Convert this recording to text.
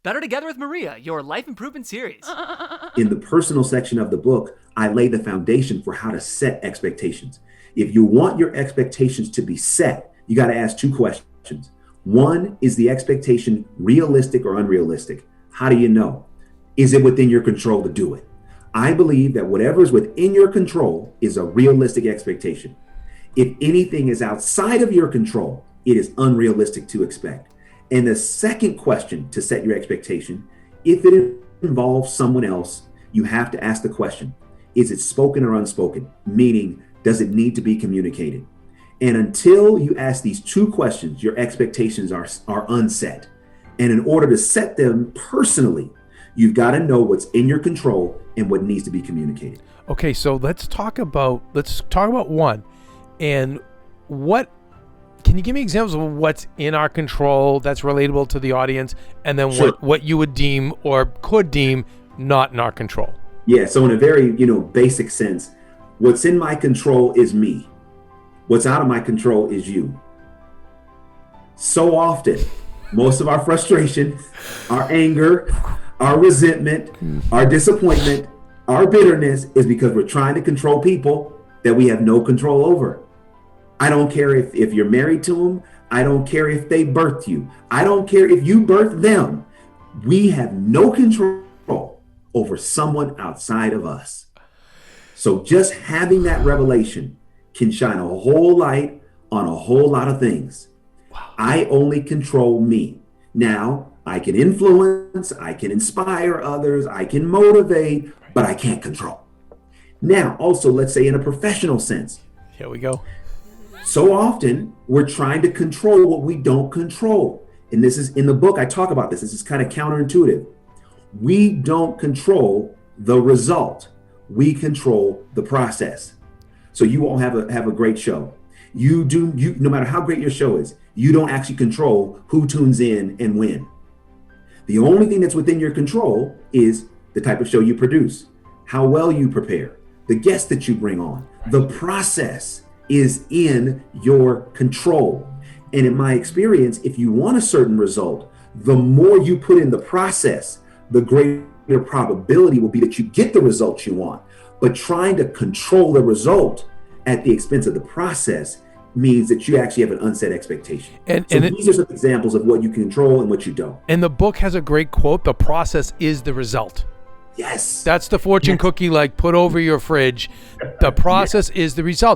Better Together with Maria, your life improvement series. In the personal section of the book, I lay the foundation for how to set expectations. If you want your expectations to be set, you got to ask two questions. One, is the expectation realistic or unrealistic? How do you know? Is it within your control to do it? I believe that whatever is within your control is a realistic expectation. If anything is outside of your control, it is unrealistic to expect. And the second question to set your expectation, if it involves someone else, you have to ask the question, is it spoken or unspoken? Meaning, does it need to be communicated? And until you ask these two questions, your expectations are unset. And in order to set them personally, you've got to know what's in your control and what needs to be communicated. Okay, so let's talk about one. And can you give me examples of what's in our control that's relatable to the audience, and then Sure. what you would deem or could deem not in our control? Yeah, so in a very, basic sense, what's in my control is me. What's out of my control is you. So often, most of our frustration, our anger, our resentment, our disappointment, our bitterness is because we're trying to control people that we have no control over. I don't care if you're married to them. I don't care if they birthed you. I don't care if you birthed them. We have no control over someone outside of us. So just having that revelation can shine a whole light on a whole lot of things. Wow. I only control me. Now, I can influence, I can inspire others, I can motivate, but I can't control. Now, also, let's say in a professional sense. Here we go. So often we're trying to control what we don't control. And this is in the book, I talk about this. This is kind of counterintuitive. We don't control the result. We control the process. So you won't have a great show. No matter how great your show is, you don't actually control who tunes in and when. The only thing that's within your control is the type of show you produce, how well you prepare, the guests that you bring on. The process is in your control. And in my experience, if you want a certain result, the more you put in the process, the greater probability will be that you get the results you want. But trying to control the at the expense of the process means that you actually have an unset expectation. And these are some examples of what you can control and what you don't. And the book has a great quote, the process is the result. Yes. That's the fortune cookie, like put over your fridge. The process is the result.